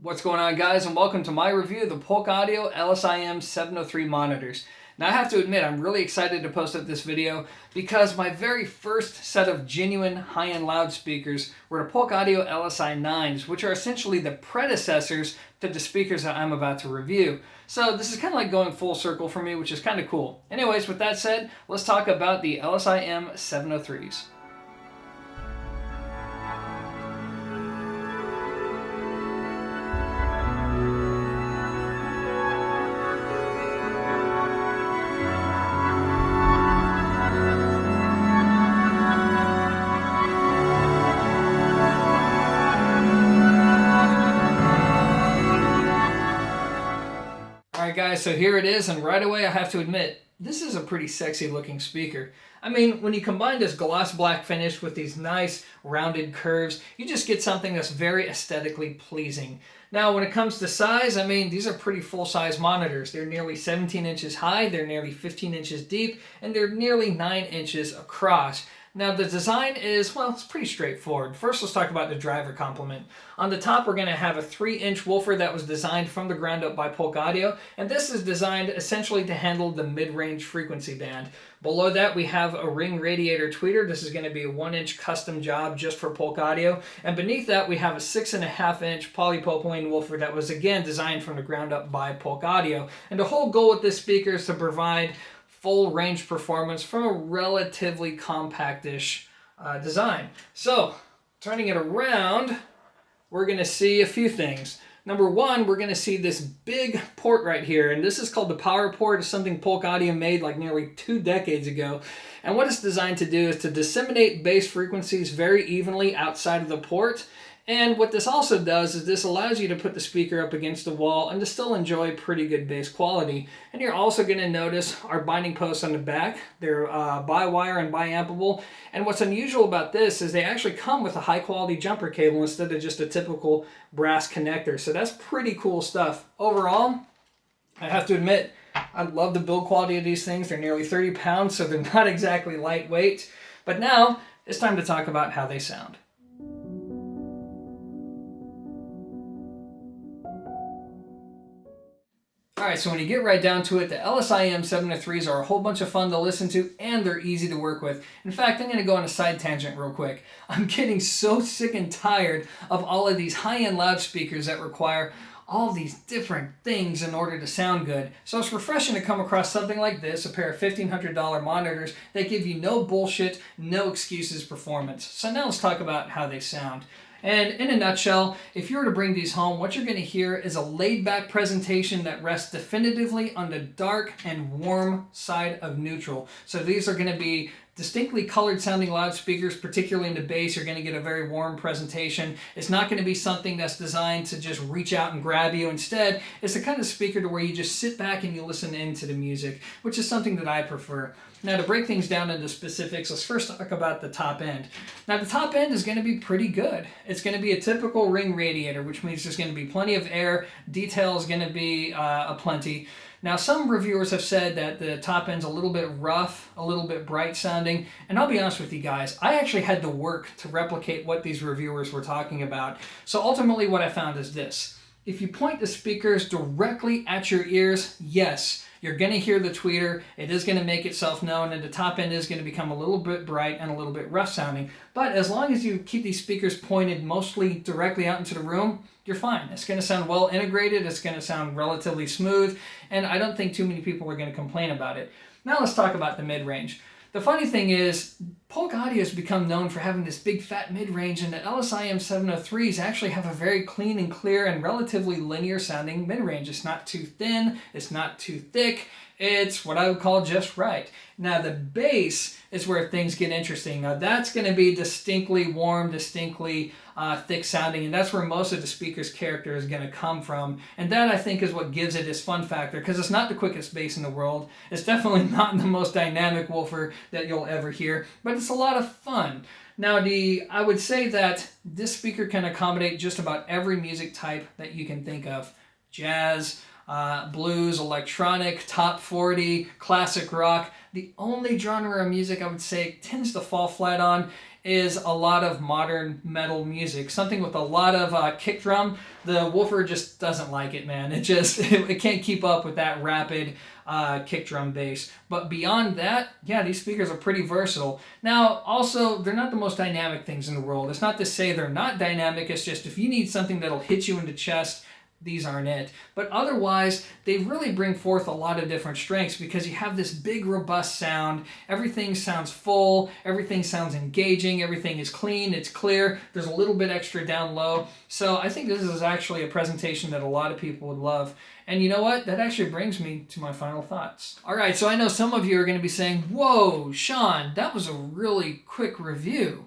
What's going on, guys, and welcome to my review of the Polk Audio LSi-M 703 monitors. Now I have to admit, I'm really excited to post up this video because my very first set of genuine high-end loudspeakers were the Polk Audio LSi-9s, which are essentially the predecessors to the speakers that I'm about to review. So this is kind of like going full circle for me, which is kind of cool. Anyways, with that said, let's talk about the LSi-M 703s. Alright guys, so here it is, and right away I have to admit, this is a pretty sexy looking speaker. I mean, when you combine this gloss black finish with these nice rounded curves, you just get something that's very aesthetically pleasing. Now when it comes to size, I mean, these are pretty full-size monitors. They're nearly 17 inches high, they're nearly 15 inches deep, and they're nearly 9 inches across. Now the design is, well, it's pretty straightforward. First, let's talk about the driver complement. On the top, we're going to have a 3-inch woofer that was designed from the ground up by Polk Audio, and this is designed essentially to handle the mid-range frequency band. Below that, we have a ring radiator tweeter. This is going to be a 1-inch custom job just for Polk Audio, and beneath that, we have a 6.5-inch polypropylene woofer that was again designed from the ground up by Polk Audio. And the whole goal with this speaker is to provide full range performance from a relatively compactish design. So, turning it around, we're going to see a few things. Number one, we're going to see this big port right here, and this is called the power port. It's something Polk Audio made like nearly 2 decades ago. And what it's designed to do is to disseminate bass frequencies very evenly outside of the port. And what this also does is this allows you to put the speaker up against the wall and to still enjoy pretty good bass quality. And you're also going to notice our binding posts on the back. They're bi-wire and bi-ampable. And what's unusual about this is they actually come with a high-quality jumper cable instead of just a typical brass connector. So that's pretty cool stuff. Overall, I have to admit, I love the build quality of these things. They're nearly 30 pounds, so they're not exactly lightweight. But now, it's time to talk about how they sound. Alright, so when you get right down to it, the LSi-M 703s are a whole bunch of fun to listen to, and they're easy to work with. In fact, I'm going to go on a side tangent real quick. I'm getting so sick and tired of all of these high-end loudspeakers that require all these different things in order to sound good. So it's refreshing to come across something like this, a pair of $1,500 monitors that give you no bullshit, no excuses performance. So now let's talk about how they sound. And in a nutshell, if you were to bring these home, what you're going to hear is a laid-back presentation that rests definitively on the dark and warm side of neutral. So these are going to be distinctly colored sounding loudspeakers, particularly in the bass. You're going to get a very warm presentation. It's not going to be something that's designed to just reach out and grab you. Instead, it's the kind of speaker to where you just sit back and you listen into the music, which is something that I prefer. Now, to break things down into specifics, let's first talk about the top end. Now, the top end is going to be pretty good. It's going to be a typical ring radiator, which means there's going to be plenty of air. Detail is going to be aplenty. Now, some reviewers have said that the top end's a little bit rough, a little bit bright sounding, and I'll be honest with you guys, I actually had to work to replicate what these reviewers were talking about. So ultimately what I found is this. If you point the speakers directly at your ears, yes, you're going to hear the tweeter. It is going to make itself known, and the top end is going to become a little bit bright and a little bit rough sounding. But as long as you keep these speakers pointed mostly directly out into the room, you're fine. It's going to sound well integrated. It's going to sound relatively smooth, and I don't think too many people are going to complain about it. Now let's talk about the mid-range. The funny thing is, Polk Audio has become known for having this big fat mid-range, and the LSi-M 703s actually have a very clean and clear and relatively linear sounding mid-range. It's not too thin, it's not too thick, it's what I would call just right. Now the bass is where things get interesting. Now that's going to be distinctly warm, distinctly thick sounding, and that's where most of the speaker's character is going to come from. And that, I think, is what gives it its fun factor, because it's not the quickest bass in the world. It's definitely not the most dynamic woofer that you'll ever hear, but it's a lot of fun. Now, I would say that this speaker can accommodate just about every music type that you can think of. Jazz, blues, electronic, top 40, classic rock. The only genre of music I would say tends to fall flat on is a lot of modern metal music, something with a lot of kick drum. The woofer just doesn't like it, man. It just it can't keep up with that rapid kick drum bass. But beyond that, yeah, these speakers are pretty versatile. Now, also, they're not the most dynamic things in the world. It's not to say they're not dynamic. It's just if you need something that'll hit you in the chest, these aren't it. But otherwise, they really bring forth a lot of different strengths because you have this big, robust sound. Everything sounds full. Everything sounds engaging. Everything is clean. It's clear. There's a little bit extra down low. So I think this is actually a presentation that a lot of people would love. And you know what? That actually brings me to my final thoughts. All right, so I know some of you are going to be saying, whoa, Sean, that was a really quick review.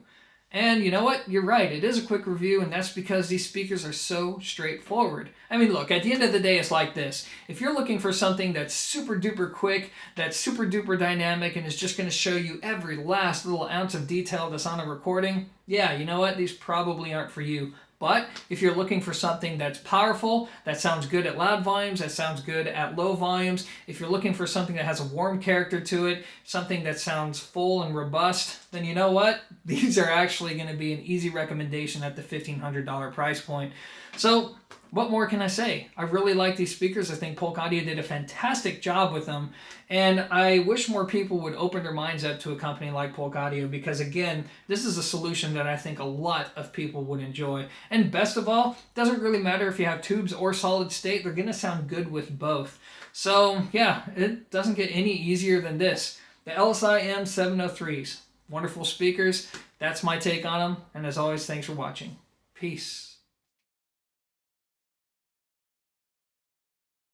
And you know what? You're right. It is a quick review, and that's because these speakers are so straightforward. I mean, look, at the end of the day, it's like this. If you're looking for something that's super duper quick, that's super duper dynamic, and is just going to show you every last little ounce of detail that's on a recording, yeah, you know what? These probably aren't for you. But if you're looking for something that's powerful, that sounds good at loud volumes, that sounds good at low volumes, if you're looking for something that has a warm character to it, something that sounds full and robust, then you know what? These are actually going to be an easy recommendation at the $1,500 price point. So what more can I say? I really like these speakers. I think Polk Audio did a fantastic job with them. And I wish more people would open their minds up to a company like Polk Audio because, again, this is a solution that I think a lot of people would enjoy. And best of all, it doesn't really matter if you have tubes or solid state. They're going to sound good with both. So, yeah, it doesn't get any easier than this. The LSi-M 703s. Wonderful speakers. That's my take on them. And as always, thanks for watching. Peace.